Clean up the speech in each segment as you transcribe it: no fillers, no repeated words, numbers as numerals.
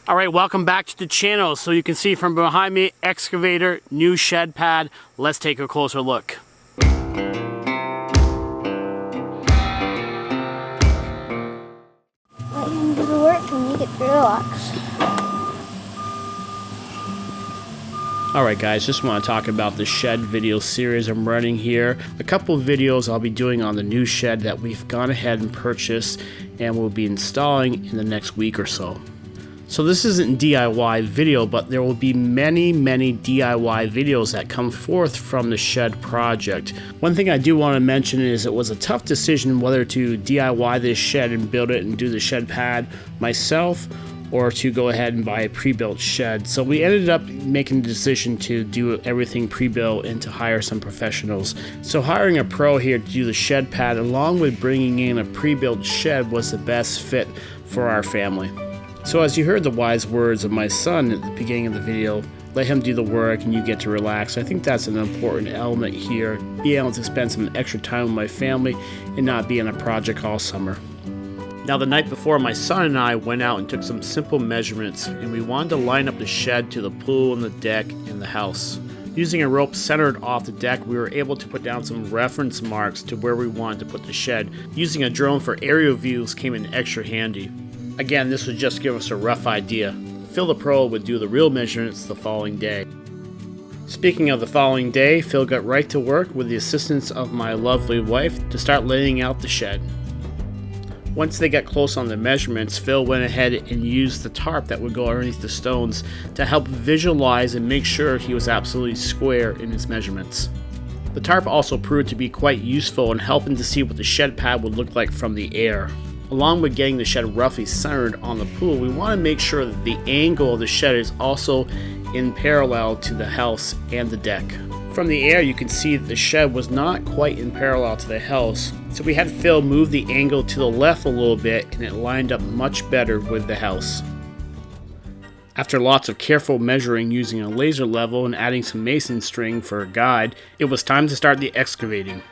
All right, welcome back to the channel. So you can see from behind me, excavator, new shed pad. Let's take a closer look. Let him do the work and you get to relax. Alright guys, just want to talk about the shed video series I'm running here. A couple of videos I'll be doing on the new shed that we've gone ahead and purchased and we'll be installing in the next week or so. So this isn't a DIY video, but there will be many DIY videos that come forth from the shed project. One thing I do want to mention is it was a tough decision whether to DIY this shed and build it and do the shed pad myself, or to go ahead and buy a pre-built shed. So we ended up making the decision to do everything pre-built and to hire some professionals. So hiring a pro here to do the shed pad along with bringing in a pre-built shed was the best fit for our family. So as you heard the wise words of my son at the beginning of the video, let him do the work and you get to relax. I think that's an important element here, being able to spend some extra time with my family and not be in a project all summer. Now the night before, my son and I went out and took some simple measurements, and we wanted to line up the shed to the pool and the deck and the house. Using a rope centered off the deck, we were able to put down some reference marks to where we wanted to put the shed. Using a drone for aerial views came in extra handy. Again, this would just give us a rough idea. Phil the pro would do the real measurements the following day. Speaking of the following day, Phil got right to work with the assistance of my lovely wife to start laying out the shed. Once they got close on the measurements, Phil went ahead and used the tarp that would go underneath the stones to help visualize and make sure he was absolutely square in his measurements. The tarp also proved to be quite useful in helping to see what the shed pad would look like from the air. Along with getting the shed roughly centered on the pool, we want to make sure that the angle of the shed is also in parallel to the house and the deck. From the air, you can see that the shed was not quite in parallel to the house, so we had Phil move the angle to the left a little bit and it lined up much better with the house. After lots of careful measuring using a laser level and adding some mason string for a guide, it was time to start the excavating.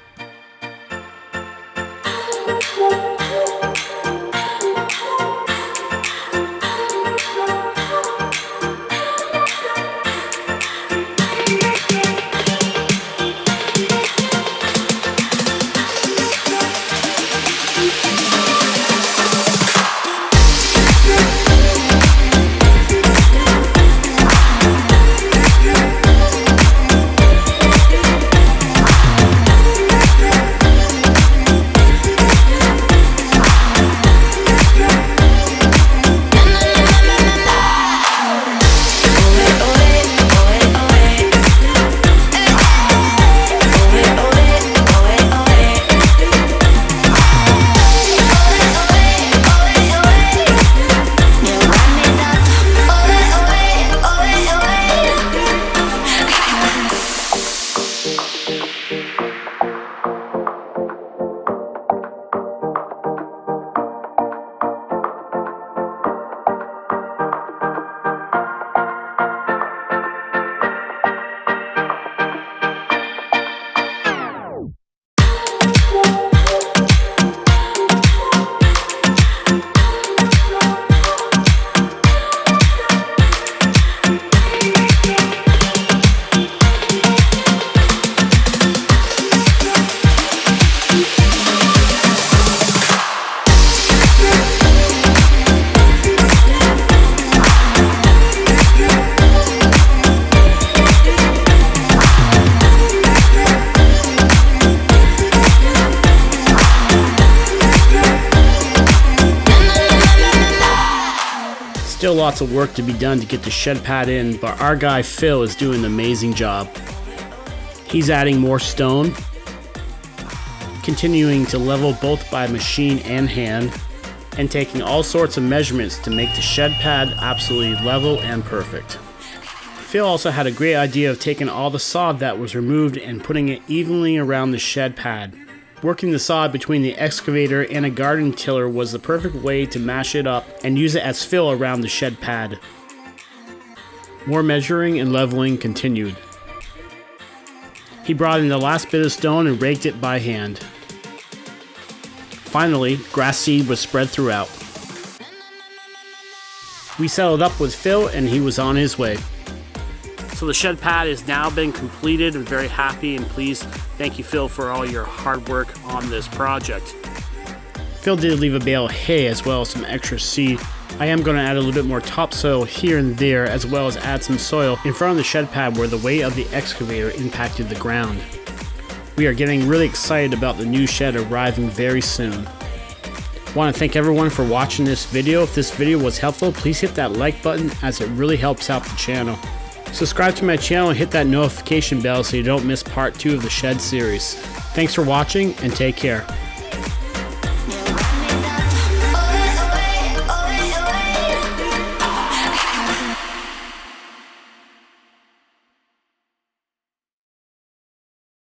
Still lots of work to be done to get the shed pad in, but our guy Phil is doing an amazing job. He's adding more stone, continuing to level both by machine and hand, and taking all sorts of measurements to make the shed pad absolutely level and perfect. Phil also had a great idea of taking all the sod that was removed and putting it evenly around the shed pad. Working the sod between the excavator and a garden tiller was the perfect way to mash it up and use it as fill around the shed pad. More measuring and leveling continued. He brought in the last bit of stone and raked it by hand. Finally, grass seed was spread throughout. We settled up with Phil and he was on his way. So the shed pad has now been completed. I'm very happy and pleased. Thank you, Phil, for all your hard work on this project. Phil did leave a bale of hay as well as some extra seed. I am going to add a little bit more topsoil here and there, as well as add some soil in front of the shed pad where the weight of the excavator impacted the ground. We are getting really excited about the new shed arriving very soon. I want to thank everyone for watching this video. If this video was helpful, please hit that like button as it really helps out the channel. Subscribe to my channel and hit that notification bell so you don't miss part 2 of the shed series. Thanks for watching and take care.